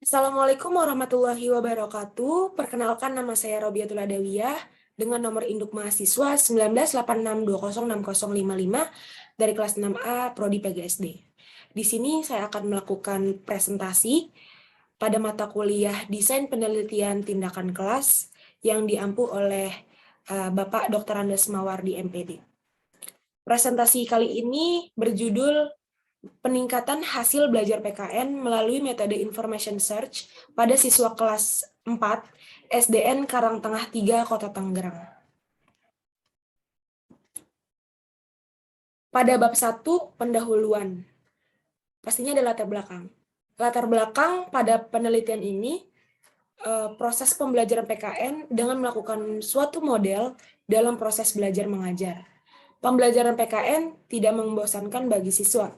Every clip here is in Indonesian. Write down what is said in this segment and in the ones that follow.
Assalamualaikum warahmatullahi wabarakatuh. Perkenalkan, nama saya Robiatul Adawiyah dengan nomor induk mahasiswa 1986206055 dari kelas 6A Prodi PGSD. Di sini saya akan melakukan presentasi pada mata kuliah Desain Penelitian Tindakan Kelas yang diampu oleh Bapak Dr. Andes Mawardi MPD. Presentasi kali ini berjudul peningkatan hasil belajar PKN melalui metode Information Search pada siswa kelas 4 SDN Karangtengah 3, Kota Tangerang. Pada bab 1, pendahuluan. Pastinya ada latar belakang. Latar belakang pada penelitian ini, proses pembelajaran PKN dengan melakukan suatu model dalam proses belajar mengajar. Pembelajaran PKN tidak membosankan bagi siswa.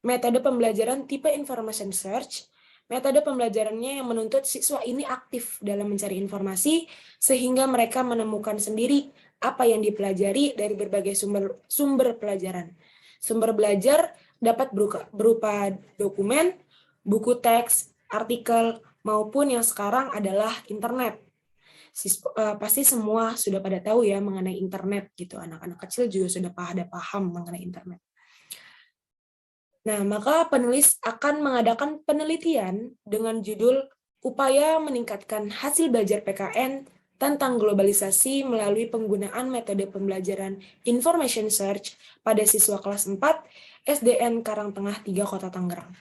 Metode pembelajaran tipe Information Search, metode pembelajarannya yang menuntut siswa ini aktif dalam mencari informasi sehingga mereka menemukan sendiri apa yang dipelajari dari berbagai sumber pelajaran. Sumber belajar dapat berupa dokumen, buku teks, artikel, maupun yang sekarang adalah internet. Pasti semua sudah pada tahu ya mengenai internet gitu. Anak-anak kecil juga sudah paham mengenai internet. Nah, maka penulis akan mengadakan penelitian dengan judul Upaya Meningkatkan Hasil Belajar PKN tentang Globalisasi melalui penggunaan metode pembelajaran Information Search pada siswa kelas 4 SDN Karangtengah 3, Kota Tangerang.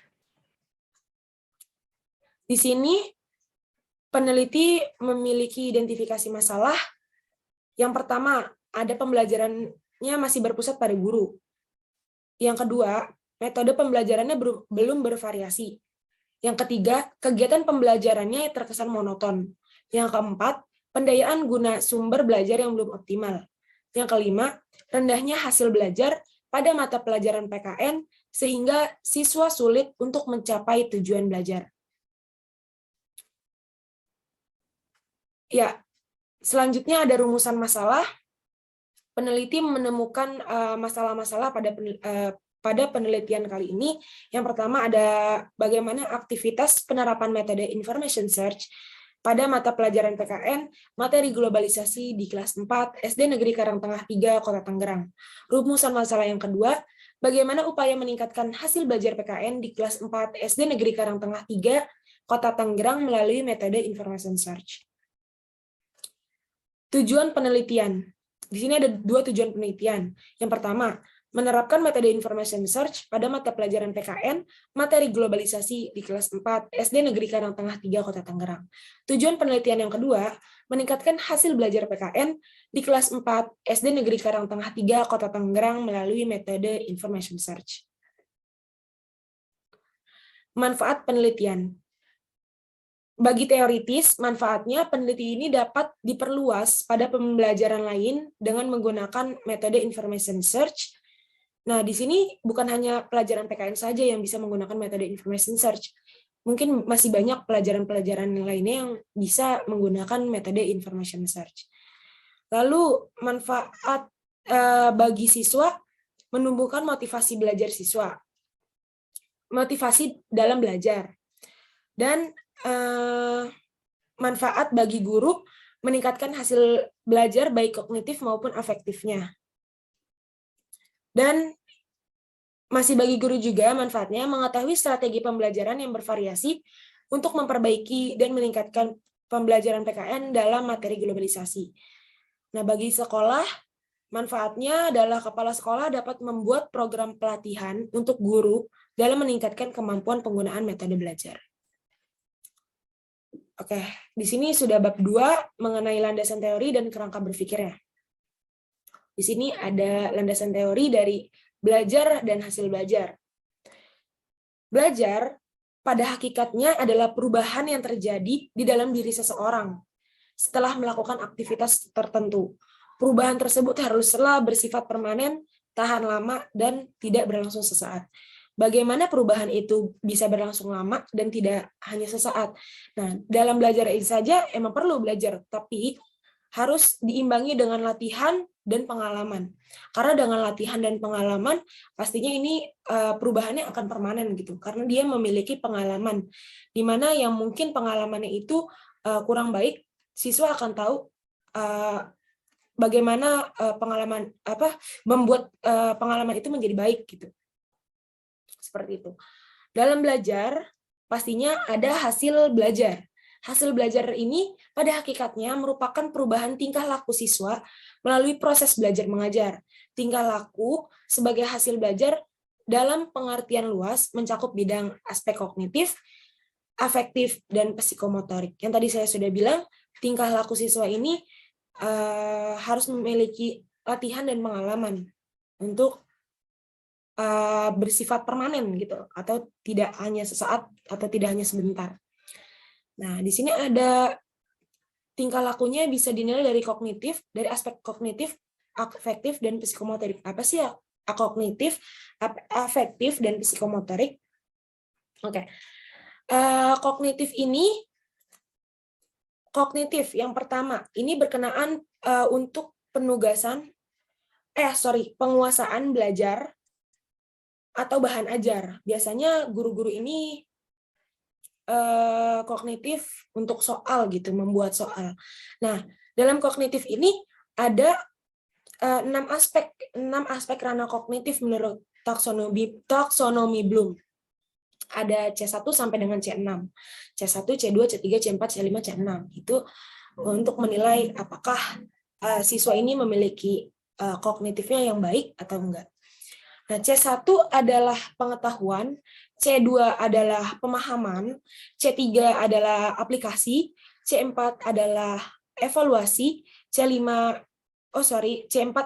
Di sini, peneliti memiliki identifikasi masalah. Yang pertama, ada pembelajarannya masih berpusat pada guru. Yang kedua, metode pembelajarannya belum bervariasi. Yang ketiga, kegiatan pembelajarannya terkesan monoton. Yang keempat, pendayaan guna sumber belajar yang belum optimal. Yang kelima, rendahnya hasil belajar pada mata pelajaran PKN sehingga siswa sulit untuk mencapai tujuan belajar. Ya, selanjutnya ada rumusan masalah. Peneliti menemukan masalah-masalah pada penelitian kali ini. Yang pertama ada bagaimana aktivitas penerapan metode Information Search pada mata pelajaran PKN, materi globalisasi di kelas 4, SD Negeri Karangtengah 3, Kota Tangerang. Rumusan masalah yang kedua, bagaimana upaya meningkatkan hasil belajar PKN di kelas 4, SD Negeri Karangtengah 3, Kota Tangerang melalui metode Information Search. Tujuan penelitian. Di sini ada dua tujuan penelitian. Yang pertama, menerapkan metode Information Search pada mata pelajaran PKN, materi globalisasi di kelas 4, SD Negeri Karangtengah 3, Kota Tangerang. Tujuan penelitian yang kedua, meningkatkan hasil belajar PKN di kelas 4, SD Negeri Karangtengah 3, Kota Tangerang melalui metode Information Search. Manfaat penelitian. Bagi teoritis, manfaatnya peneliti ini dapat diperluas pada pembelajaran lain dengan menggunakan metode Information Search. Nah, di sini bukan hanya pelajaran PKN saja yang bisa menggunakan metode Information Search. Mungkin masih banyak pelajaran-pelajaran lainnya yang bisa menggunakan metode Information Search. Lalu, manfaat bagi siswa, menumbuhkan motivasi belajar siswa. Motivasi dalam belajar. Dan manfaat bagi guru meningkatkan hasil belajar baik kognitif maupun afektifnya. Dan masih bagi guru juga manfaatnya mengetahui strategi pembelajaran yang bervariasi untuk memperbaiki dan meningkatkan pembelajaran PKN dalam materi globalisasi. Nah, bagi sekolah, manfaatnya adalah kepala sekolah dapat membuat program pelatihan untuk guru dalam meningkatkan kemampuan penggunaan metode belajar. Oke, di sini sudah bab 2 mengenai landasan teori dan kerangka berpikirnya. Di sini ada landasan teori dari belajar dan hasil belajar. Belajar pada hakikatnya adalah perubahan yang terjadi di dalam diri seseorang setelah melakukan aktivitas tertentu. Perubahan tersebut haruslah bersifat permanen, tahan lama, dan tidak berlangsung sesaat. Bagaimana perubahan itu bisa berlangsung lama dan tidak hanya sesaat. Nah, dalam belajar ini saja emang perlu belajar, tapi harus diimbangi dengan latihan dan pengalaman. Karena dengan latihan dan pengalaman, pastinya ini perubahannya akan permanen gitu. Karena dia memiliki pengalaman, di mana yang mungkin pengalamannya itu kurang baik, siswa akan tahu bagaimana membuat pengalaman itu menjadi baik gitu. Seperti itu. Dalam belajar, pastinya ada hasil belajar. Hasil belajar ini pada hakikatnya merupakan perubahan tingkah laku siswa melalui proses belajar mengajar. Tingkah laku sebagai hasil belajar dalam pengertian luas mencakup bidang aspek kognitif, afektif, dan psikomotorik. Yang tadi saya sudah bilang, tingkah laku siswa ini harus memiliki latihan dan pengalaman untuk bersifat permanen gitu, atau tidak hanya sesaat atau tidak hanya sebentar. Nah, di sini ada tingkah lakunya bisa dinilai dari kognitif, dari aspek kognitif, afektif, dan psikomotorik. Apa sih ya kognitif, afektif, dan psikomotorik? Oke. Kognitif yang pertama, ini berkenaan untuk penguasaan belajar atau bahan ajar. Biasanya guru-guru ini kognitif untuk soal gitu, membuat soal. Nah, dalam kognitif ini ada 6 aspek ranah kognitif menurut taksonomi Bloom. Ada C1 sampai dengan C6. C1, C2, C3, C4, C5, C6. Itu untuk menilai apakah siswa ini memiliki kognitifnya yang baik atau enggak. Nah, C1 adalah pengetahuan, C2 adalah pemahaman, C3 adalah aplikasi, C4 adalah evaluasi, C4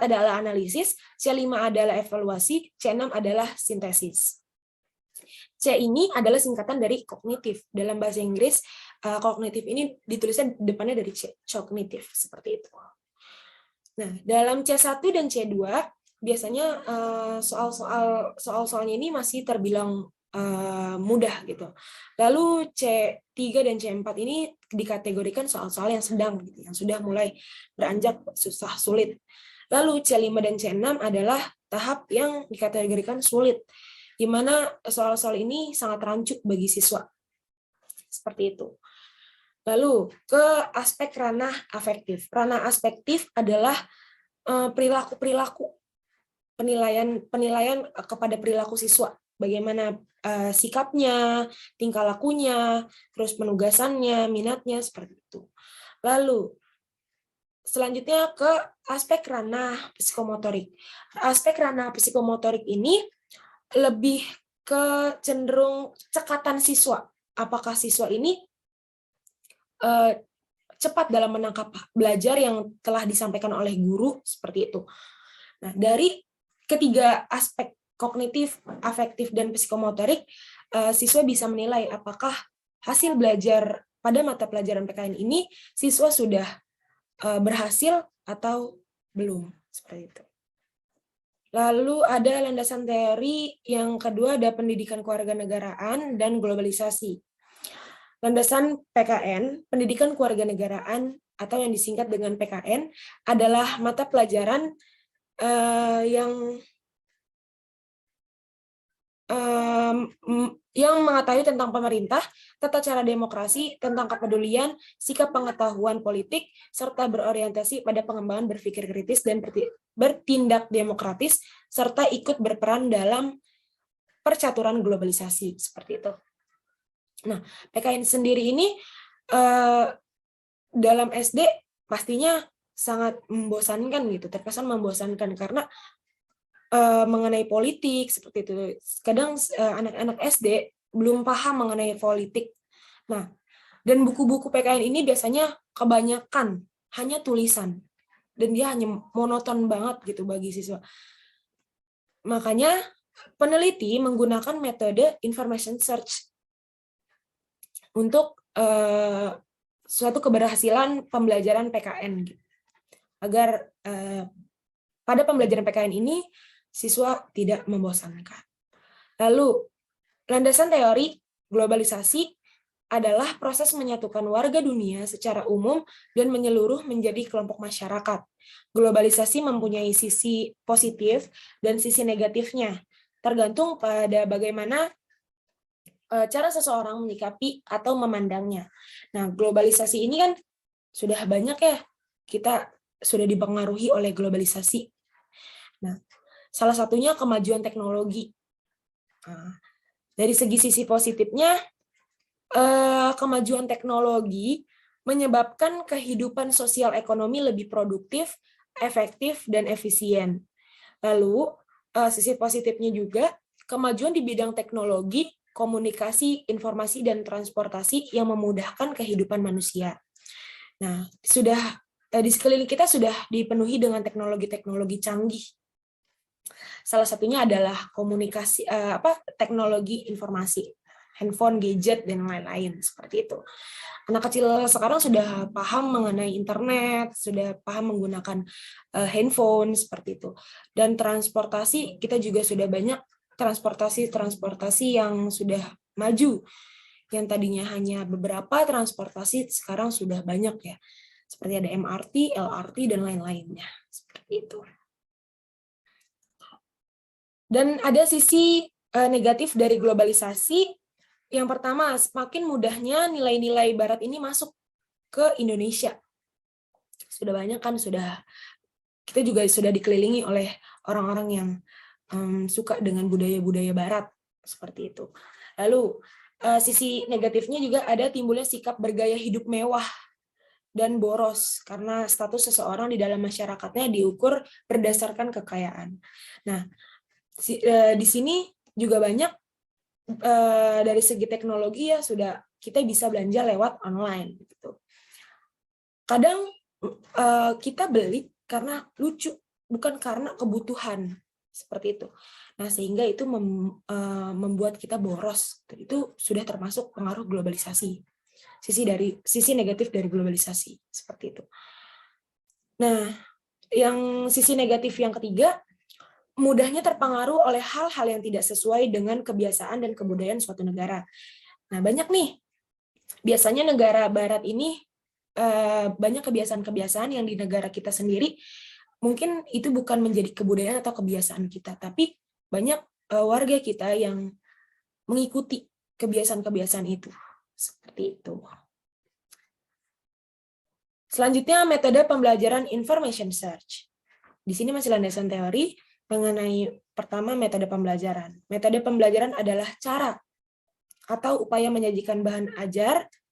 adalah analisis, C5 adalah evaluasi, C6 adalah sintesis. C ini adalah singkatan dari kognitif. Dalam bahasa Inggris, kognitif ini ditulisnya depannya dari cognitif, seperti itu. Nah, dalam C1 dan C2, biasanya soal-soalnya ini masih terbilang mudah gitu. Lalu C3 dan C4 ini dikategorikan soal-soal yang sedang gitu, yang sudah mulai beranjak susah sulit. Lalu C5 dan C6 adalah tahap yang dikategorikan sulit, di mana soal-soal ini sangat rancu bagi siswa. Seperti itu. Lalu ke aspek ranah afektif. Ranah afektif adalah perilaku-perilaku, penilaian kepada perilaku siswa, bagaimana sikapnya, tingkah lakunya, terus penugasannya, minatnya, seperti itu. Lalu selanjutnya ke aspek ranah psikomotorik. Aspek ranah psikomotorik ini lebih ke cenderung cekatan siswa. Apakah siswa ini cepat dalam menangkap belajar yang telah disampaikan oleh guru, seperti itu. Nah, dari ketiga aspek kognitif, afektif, dan psikomotorik, siswa bisa menilai apakah hasil belajar pada mata pelajaran PKN ini siswa sudah berhasil atau belum, seperti itu. Lalu ada landasan teori yang kedua, ada pendidikan kewarganegaraan dan globalisasi. Landasan PKN, pendidikan kewarganegaraan atau yang disingkat dengan PKN, adalah mata pelajaran yang mengetahui tentang pemerintah, tata cara demokrasi, tentang kepedulian, sikap pengetahuan politik, serta berorientasi pada pengembangan berpikir kritis dan bertindak demokratis, serta ikut berperan dalam percaturan globalisasi, seperti itu. Nah, PKN sendiri ini dalam SD pastinya sangat membosankan gitu, terkesan membosankan karena mengenai politik seperti itu. Kadang anak-anak SD belum paham mengenai politik. Nah, dan buku-buku PKN ini biasanya kebanyakan hanya tulisan dan dia hanya monoton banget gitu bagi siswa. Makanya peneliti menggunakan metode information search untuk suatu keberhasilan pembelajaran PKN agar pada pembelajaran PKN ini siswa tidak membosankan. Lalu landasan teori globalisasi adalah proses menyatukan warga dunia secara umum dan menyeluruh menjadi kelompok masyarakat. Globalisasi mempunyai sisi positif dan sisi negatifnya, tergantung pada bagaimana cara seseorang menyikapi atau memandangnya. Nah, globalisasi ini kan sudah banyak ya, kita sudah dipengaruhi oleh globalisasi. Nah, salah satunya kemajuan teknologi. Nah, dari segi sisi positifnya, kemajuan teknologi menyebabkan kehidupan sosial ekonomi lebih produktif, efektif, dan efisien. Lalu, sisi positifnya juga, kemajuan di bidang teknologi, komunikasi, informasi, dan transportasi yang memudahkan kehidupan manusia. Nah, di sekeliling kita sudah dipenuhi dengan teknologi-teknologi canggih. Salah satunya adalah komunikasi, teknologi informasi, handphone, gadget, dan lain-lain seperti itu. Anak kecil sekarang sudah paham mengenai internet, sudah paham menggunakan handphone seperti itu. Dan transportasi, kita juga sudah banyak transportasi yang sudah maju. Yang tadinya hanya beberapa transportasi sekarang sudah banyak ya. Seperti ada MRT, LRT, dan lain-lainnya. Seperti itu. Dan ada sisi negatif dari globalisasi. Yang pertama, semakin mudahnya nilai-nilai barat ini masuk ke Indonesia. Sudah banyak kan, kita juga sudah dikelilingi oleh orang-orang yang suka dengan budaya-budaya barat, seperti itu. Lalu, sisi negatifnya juga ada timbulnya sikap bergaya hidup mewah dan boros, karena status seseorang di dalam masyarakatnya diukur berdasarkan kekayaan. Nah, di sini juga banyak dari segi teknologi ya sudah kita bisa belanja lewat online gitu. Kadang kita beli karena lucu, bukan karena kebutuhan seperti itu. Nah, sehingga itu membuat kita boros. Itu sudah termasuk pengaruh globalisasi. Sisi negatif dari globalisasi seperti itu. Nah, yang sisi negatif yang ketiga, mudahnya terpengaruh oleh hal-hal yang tidak sesuai dengan kebiasaan dan kebudayaan suatu negara. Nah, banyak nih. Biasanya negara barat ini banyak kebiasaan-kebiasaan yang di negara kita sendiri mungkin itu bukan menjadi kebudayaan atau kebiasaan kita, tapi banyak warga kita yang mengikuti kebiasaan-kebiasaan itu. Seperti itu. Selanjutnya, metode pembelajaran information search. Di sini masih landasan teori mengenai pertama metode pembelajaran. Metode pembelajaran adalah cara atau upaya menyajikan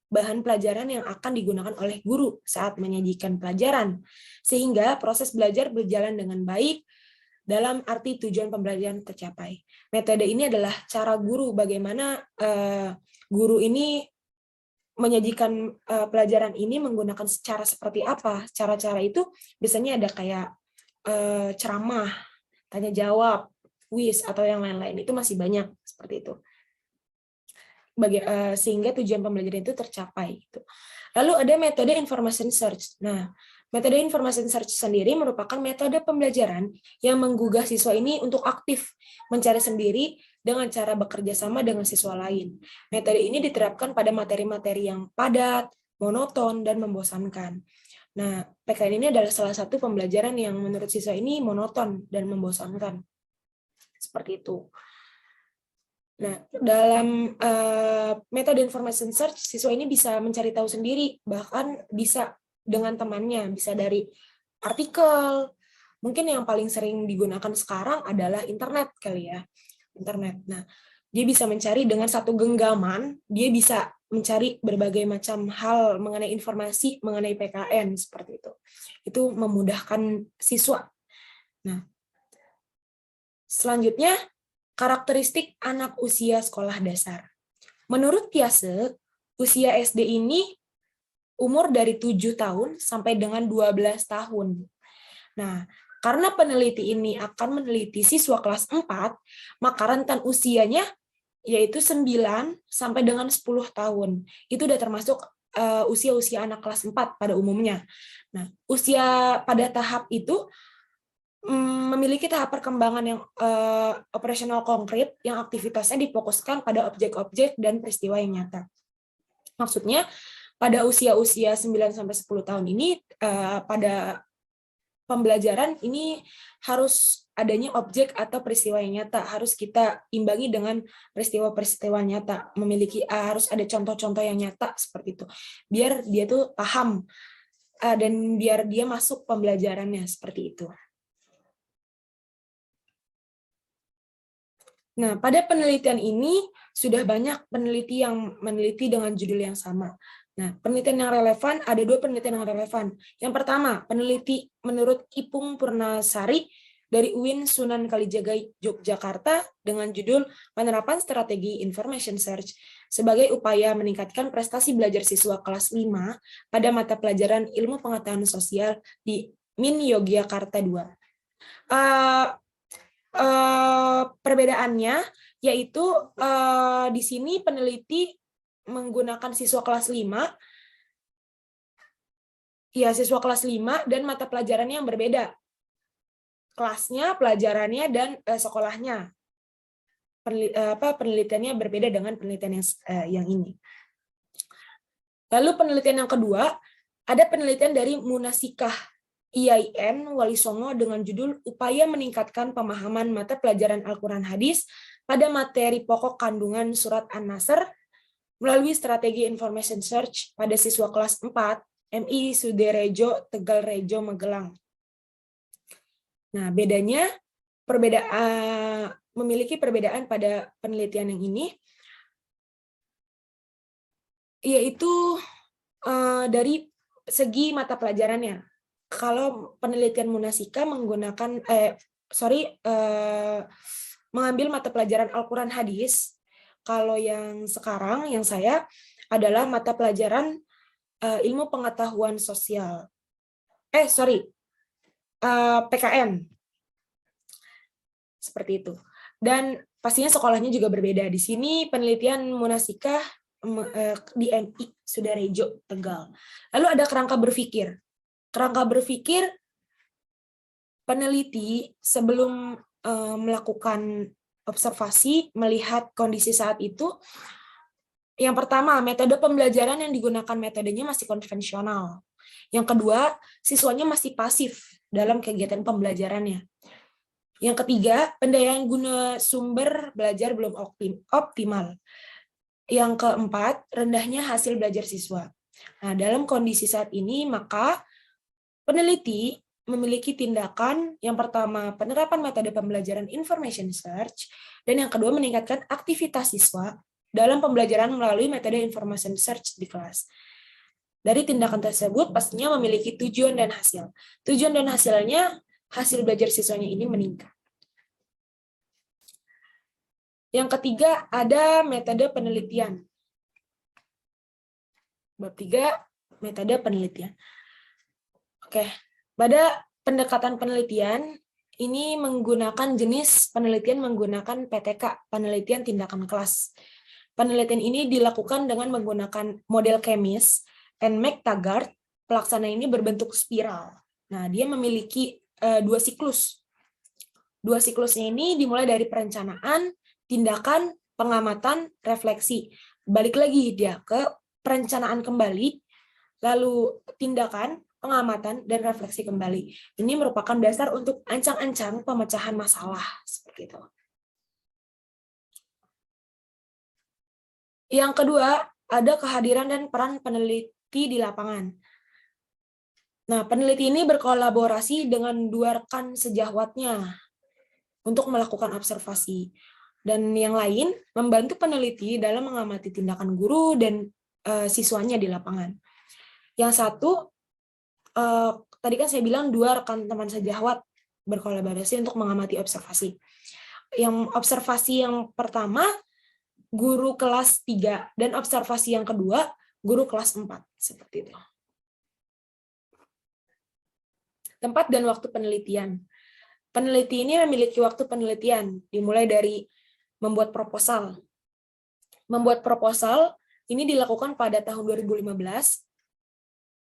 bahan pelajaran yang akan digunakan oleh guru saat menyajikan pelajaran, sehingga proses belajar berjalan dengan baik dalam arti tujuan pembelajaran tercapai. Metode ini adalah cara guru, bagaimana guru ini menyajikan pelajaran ini menggunakan cara seperti apa. Cara-cara itu biasanya ada kayak ceramah, tanya jawab, kuis, atau yang lain-lain. Itu masih banyak seperti itu. Sehingga tujuan pembelajaran itu tercapai. Lalu ada metode information search. Nah, metode information search sendiri merupakan metode pembelajaran yang menggugah siswa ini untuk aktif mencari sendiri dengan cara bekerja sama dengan siswa lain. Metode ini diterapkan pada materi-materi yang padat, monoton, dan membosankan. Nah, PKN ini adalah salah satu pembelajaran yang menurut siswa ini monoton dan membosankan. Seperti itu. Nah, dalam metode information search, siswa ini bisa mencari tahu sendiri, bahkan bisa dengan temannya, bisa dari artikel. Mungkin yang paling sering digunakan sekarang adalah internet kali ya, internet. Nah, dia bisa mencari dengan satu genggaman, dia bisa mencari berbagai macam hal mengenai informasi, mengenai PKN, seperti itu. Itu memudahkan siswa. Nah, selanjutnya, karakteristik anak usia sekolah dasar. Menurut Piase, usia SD ini umur dari 7 tahun sampai dengan 12 tahun. Nah, karena peneliti ini akan meneliti siswa kelas 4, maka rentan usianya yaitu 9 sampai dengan 10 tahun. Itu udah termasuk usia-usia anak kelas 4 pada umumnya. Nah, usia pada tahap itu memiliki tahap perkembangan yang operasional konkret yang aktivitasnya difokuskan pada objek-objek dan peristiwa yang nyata. Maksudnya pada usia-usia 9-10 tahun ini pada pembelajaran ini harus adanya objek atau peristiwa yang nyata, harus kita imbangi dengan peristiwa-peristiwa nyata, harus ada contoh-contoh yang nyata seperti itu, biar dia tuh paham dan biar dia masuk pembelajarannya seperti itu. Nah, pada penelitian ini sudah banyak peneliti yang meneliti dengan judul yang sama. Nah, penelitian yang relevan, ada 2 penelitian yang relevan. Yang pertama, peneliti menurut Ipung Purnasari dari UIN Sunan Kalijaga, Yogyakarta dengan judul Penerapan Strategi Information Search sebagai upaya meningkatkan prestasi belajar siswa kelas 5 pada mata pelajaran Ilmu Pengetahuan Sosial di MIN Yogyakarta II. Perbedaannya yaitu di sini peneliti menggunakan siswa kelas 5 dan mata pelajarannya yang berbeda. Kelasnya, pelajarannya, dan sekolahnya. Penelitiannya berbeda dengan penelitian yang ini. Lalu penelitian yang kedua, ada penelitian dari Munasikah IAIN Wali Songo dengan judul Upaya Meningkatkan Pemahaman Mata Pelajaran Al-Quran Hadis pada materi pokok kandungan Surat An-Nasr melalui strategi Information Search pada siswa kelas 4 MI Suderejo, Tegalrejo, Magelang. Nah, memiliki perbedaan pada penelitian yang ini, yaitu dari segi mata pelajarannya. Kalau penelitian Munasika mengambil mata pelajaran Al-Quran Hadis, kalau yang sekarang, yang saya, adalah mata pelajaran Ilmu Pengetahuan Sosial. PKN. Seperti itu. Dan pastinya sekolahnya juga berbeda. Di sini penelitian Munasika di MI Sudarejo, Tegal. Lalu ada kerangka berpikir. Kerangka berpikir peneliti sebelum melakukan observasi, melihat kondisi saat itu, yang pertama, metode pembelajaran yang digunakan metodenya masih konvensional. Yang kedua, siswanya masih pasif dalam kegiatan pembelajarannya. Yang ketiga, pendayaan guna sumber belajar belum optimal. Yang keempat, rendahnya hasil belajar siswa. Nah, dalam kondisi saat ini, maka peneliti memiliki tindakan yang pertama, penerapan metode pembelajaran information search, dan yang kedua, meningkatkan aktivitas siswa dalam pembelajaran melalui metode information search di kelas. Dari tindakan tersebut, pastinya memiliki tujuan dan hasil. Tujuan dan hasilnya, hasil belajar siswanya ini meningkat. Yang ketiga, ada metode penelitian. Bab 3, metode penelitian. Oke, pada pendekatan penelitian, ini menggunakan jenis penelitian menggunakan PTK, penelitian tindakan kelas. Penelitian ini dilakukan dengan menggunakan model kemis, and McTaggart. Pelaksana ini berbentuk spiral. Nah, dia memiliki 2 siklus. 2 siklusnya ini dimulai dari perencanaan, tindakan, pengamatan, refleksi. Balik lagi dia ke perencanaan kembali, lalu tindakan, pengamatan, dan refleksi kembali. Ini merupakan dasar untuk ancang-ancang pemecahan masalah. Seperti itu. Yang kedua, ada kehadiran dan peran peneliti di lapangan. Nah, peneliti ini berkolaborasi dengan 2 rekan sejawatnya untuk melakukan observasi. Dan yang lain, membantu peneliti dalam mengamati tindakan guru dan siswanya di lapangan. Yang satu, tadi kan saya bilang 2 rekan teman sejawat berkolaborasi untuk mengamati observasi. Yang observasi yang pertama, guru kelas 3, dan observasi yang kedua, guru kelas 4. Seperti itu. Tempat dan waktu penelitian. Peneliti ini memiliki waktu penelitian, dimulai dari membuat proposal. Membuat proposal ini dilakukan pada tahun 2015,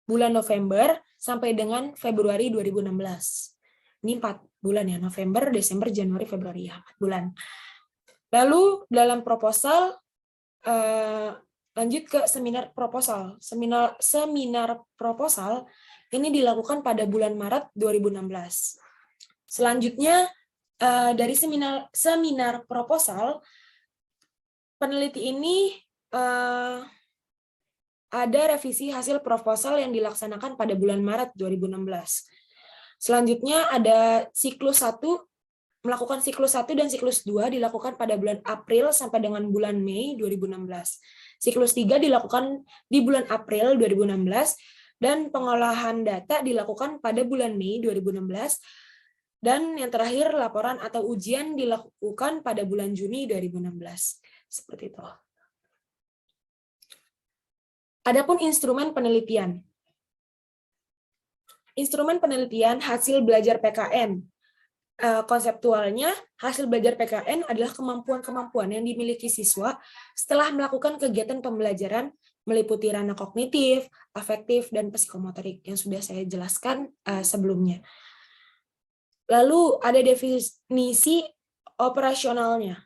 bulan November, sampai dengan Februari 2016. Ini 4 bulan ya, November, Desember, Januari, Februari, ya, 4 bulan. Lalu dalam proposal Lanjut ke seminar proposal. Seminar proposal ini dilakukan pada bulan Maret 2016. Selanjutnya dari seminar proposal, peneliti ini ada revisi hasil proposal yang dilaksanakan pada bulan Maret 2016. Selanjutnya ada siklus 1, melakukan siklus 1 dan siklus 2 dilakukan pada bulan April sampai dengan bulan Mei 2016. Siklus 3 dilakukan di bulan April 2016, dan pengolahan data dilakukan pada bulan Mei 2016, dan yang terakhir laporan atau ujian dilakukan pada bulan Juni 2016. Seperti itu. Adapun instrumen penelitian. Instrumen penelitian hasil belajar PKN. Konseptualnya, hasil belajar PKN adalah kemampuan-kemampuan yang dimiliki siswa setelah melakukan kegiatan pembelajaran meliputi ranah kognitif, afektif, dan psikomotorik yang sudah saya jelaskan sebelumnya. Lalu ada definisi operasionalnya.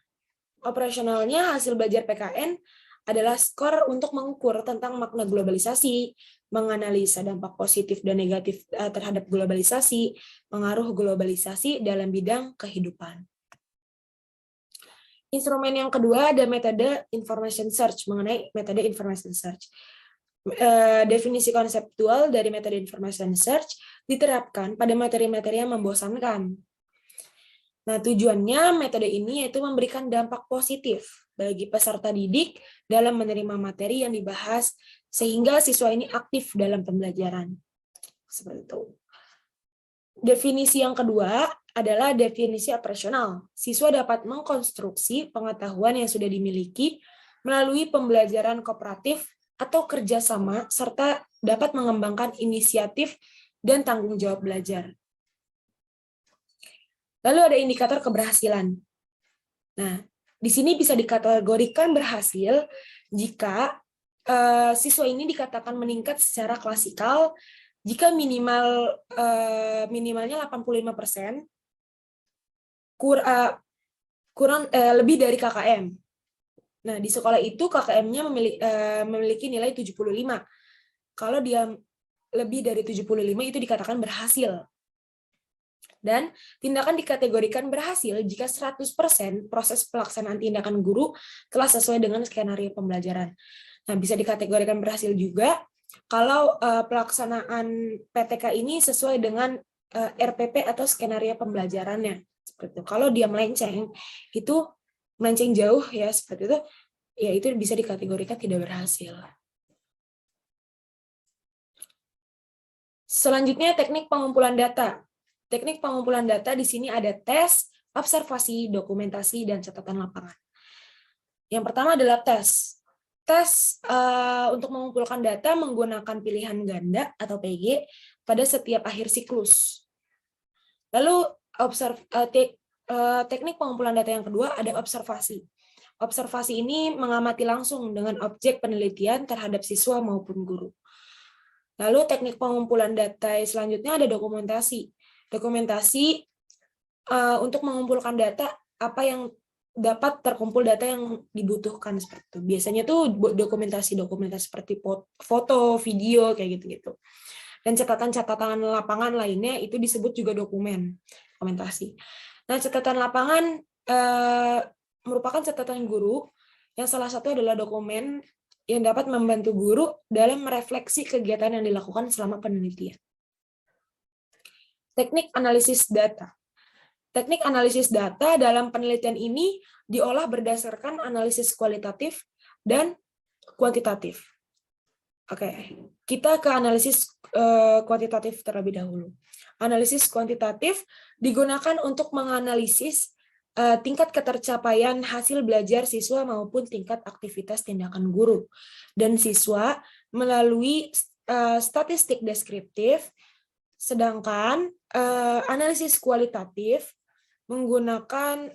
Operasionalnya, hasil belajar PKN adalah skor untuk mengukur tentang makna globalisasi, menganalisa dampak positif dan negatif terhadap globalisasi, pengaruh globalisasi dalam bidang kehidupan. Instrumen yang kedua ada metode information search, mengenai metode information search. Definisi konseptual dari metode information search diterapkan pada materi-materi yang membosankan. Nah, tujuannya metode ini yaitu memberikan dampak positif bagi peserta didik dalam menerima materi yang dibahas sehingga siswa ini aktif dalam pembelajaran. Seperti itu. Definisi yang kedua adalah definisi operasional. Siswa dapat mengkonstruksi pengetahuan yang sudah dimiliki melalui pembelajaran kooperatif atau kerjasama serta dapat mengembangkan inisiatif dan tanggung jawab belajar. Lalu ada indikator keberhasilan. Nah, di sini bisa dikategorikan berhasil jika siswa ini dikatakan meningkat secara klasikal jika minimalnya 85%, lebih dari KKM. Nah, di sekolah itu KKM-nya memiliki nilai 75. Kalau dia lebih dari 75 itu dikatakan berhasil. Dan tindakan dikategorikan berhasil jika 100% proses pelaksanaan tindakan guru telah sesuai dengan skenario pembelajaran. Nah, bisa dikategorikan berhasil juga kalau pelaksanaan PTK ini sesuai dengan RPP atau skenario pembelajarannya. Seperti itu. Kalau dia melenceng jauh ya seperti itu, ya itu bisa dikategorikan tidak berhasil. Selanjutnya teknik pengumpulan data. Teknik pengumpulan data di sini ada tes, observasi, dokumentasi, dan catatan lapangan. Yang pertama adalah tes. Tes untuk mengumpulkan data menggunakan pilihan ganda atau PG pada setiap akhir siklus. Lalu teknik pengumpulan data yang kedua ada observasi. Observasi ini mengamati langsung dengan objek penelitian terhadap siswa maupun guru. Lalu teknik pengumpulan data selanjutnya ada dokumentasi. Dokumentasi untuk mengumpulkan data apa yang dapat terkumpul data yang dibutuhkan seperti itu. Biasanya tuh dokumentasi seperti foto, video kayak gitu-gitu. Dan catatan-catatan lapangan lainnya itu disebut juga dokumentasi. Nah, catatan lapangan merupakan catatan guru yang salah satu adalah dokumen yang dapat membantu guru dalam merefleksi kegiatan yang dilakukan selama penelitian. Teknik analisis data. Teknik analisis data dalam penelitian ini diolah berdasarkan analisis kualitatif dan kuantitatif. Oke, kita ke analisis kuantitatif terlebih dahulu. Analisis kuantitatif digunakan untuk menganalisis tingkat ketercapaian hasil belajar siswa maupun tingkat aktivitas tindakan guru dan siswa melalui statistik deskriptif. Sedangkan analisis kualitatif menggunakan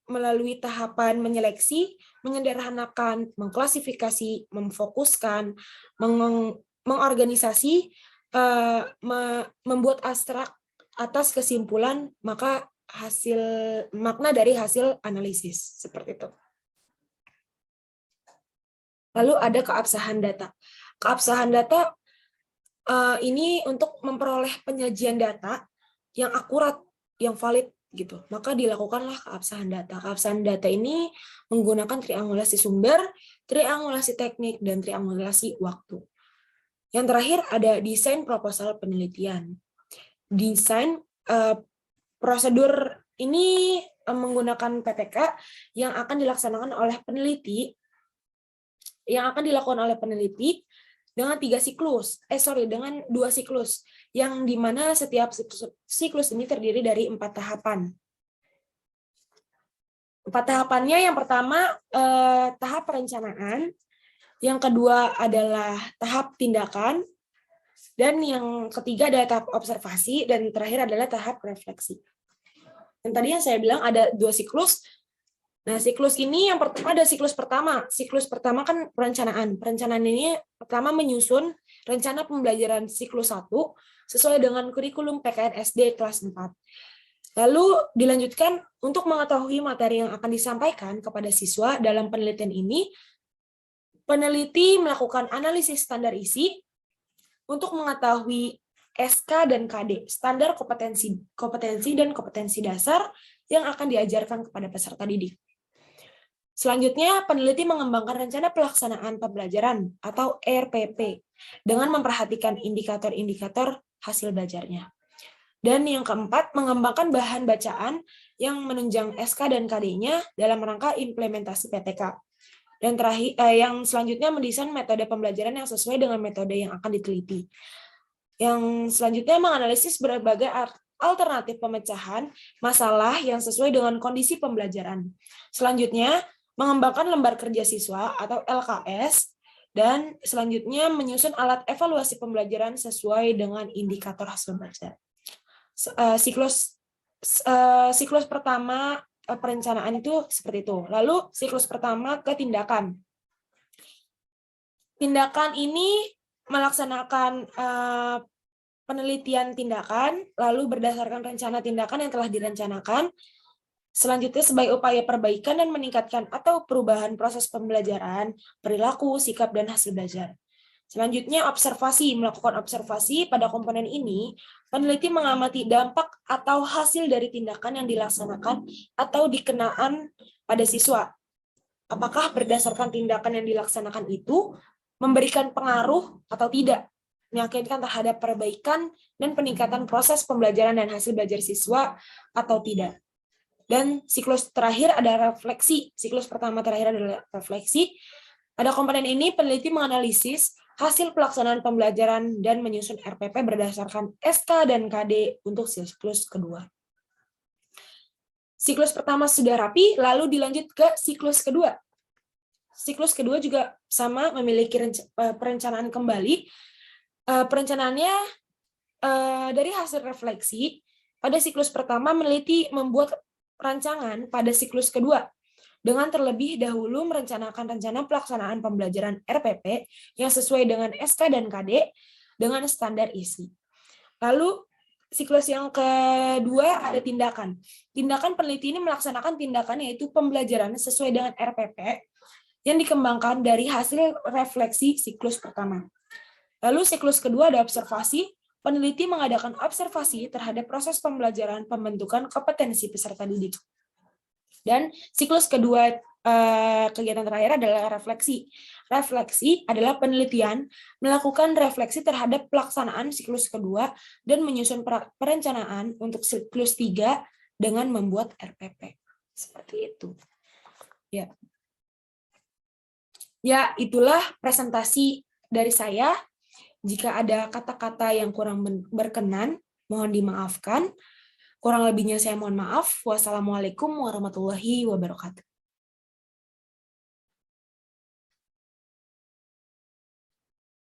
melalui tahapan menyeleksi, menyederhanakan, mengklasifikasi, memfokuskan, mengorganisasi, membuat abstrak atas kesimpulan makna dari hasil analisis seperti itu. Lalu ada keabsahan data. Keabsahan data ini untuk memperoleh penyajian data yang akurat, yang valid gitu. Maka dilakukanlah keabsahan data. Keabsahan data ini menggunakan triangulasi sumber, triangulasi teknik, dan triangulasi waktu. Yang terakhir ada desain proposal penelitian. Desain prosedur ini menggunakan PPK yang akan dilaksanakan oleh peneliti, dengan dengan 2 siklus, yang dimana setiap siklus ini terdiri dari 4 tahapan. 4 tahapannya, yang pertama tahap perencanaan, yang kedua adalah tahap tindakan, dan yang ketiga adalah tahap observasi, dan terakhir adalah tahap refleksi. Yang tadi yang saya bilang ada 2 siklus. Nah, siklus ini yang pertama ada siklus pertama. Siklus pertama kan perencanaan. Perencanaan ini pertama menyusun rencana pembelajaran siklus 1 sesuai dengan kurikulum PKN SD kelas 4. Lalu dilanjutkan untuk mengetahui materi yang akan disampaikan kepada siswa dalam penelitian ini, peneliti melakukan analisis standar isi untuk mengetahui SK dan KD, standar kompetensi dan kompetensi dasar yang akan diajarkan kepada peserta didik. Selanjutnya, peneliti mengembangkan rencana pelaksanaan pembelajaran atau RPP dengan memperhatikan indikator-indikator hasil belajarnya. Dan yang keempat, mengembangkan bahan bacaan yang menunjang SK dan KD-nya dalam rangka implementasi PTK. Dan terakhir, yang selanjutnya mendesain metode pembelajaran yang sesuai dengan metode yang akan diteliti. Yang selanjutnya menganalisis berbagai alternatif pemecahan masalah yang sesuai dengan kondisi pembelajaran. Selanjutnya, mengembangkan lembar kerja siswa atau LKS, dan selanjutnya menyusun alat evaluasi pembelajaran sesuai dengan indikator hasil belajar. Siklus pertama perencanaan itu seperti itu. Lalu siklus pertama ke tindakan. Tindakan ini melaksanakan penelitian tindakan, lalu berdasarkan rencana tindakan yang telah direncanakan. Selanjutnya, sebagai upaya perbaikan dan meningkatkan atau perubahan proses pembelajaran, perilaku, sikap, dan hasil belajar. Selanjutnya, observasi. Melakukan observasi pada komponen ini, peneliti mengamati dampak atau hasil dari tindakan yang dilaksanakan atau dikenaan pada siswa. Apakah berdasarkan tindakan yang dilaksanakan itu memberikan pengaruh atau tidak, meyakinkan terhadap perbaikan dan peningkatan proses pembelajaran dan hasil belajar siswa atau tidak. Dan siklus terakhir ada refleksi. Siklus pertama terakhir adalah refleksi. Pada komponen ini, peneliti menganalisis hasil pelaksanaan pembelajaran dan menyusun RPP berdasarkan SK dan KD untuk siklus kedua. Siklus pertama sudah rapi, lalu dilanjut ke siklus kedua. Siklus kedua juga sama, memiliki perencanaan kembali. Perencanaannya dari hasil refleksi, pada siklus pertama meneliti membuat rancangan pada siklus kedua, dengan terlebih dahulu merencanakan rencana pelaksanaan pembelajaran RPP yang sesuai dengan SK dan KD dengan standar isi. Lalu siklus yang kedua ada tindakan. Tindakan peneliti ini melaksanakan tindakan yaitu pembelajaran sesuai dengan RPP yang dikembangkan dari hasil refleksi siklus pertama. Lalu siklus kedua ada observasi. Peneliti mengadakan observasi terhadap proses pembelajaran pembentukan kompetensi peserta didik. Dan siklus kedua, kegiatan terakhir adalah refleksi. Refleksi adalah penelitian melakukan refleksi terhadap pelaksanaan siklus kedua dan menyusun perencanaan untuk siklus 3 dengan membuat RPP. Seperti itu. Ya, itulah presentasi dari saya. Jika ada kata-kata yang kurang berkenan, mohon dimaafkan. Kurang lebihnya saya mohon maaf. Wassalamualaikum warahmatullahi wabarakatuh.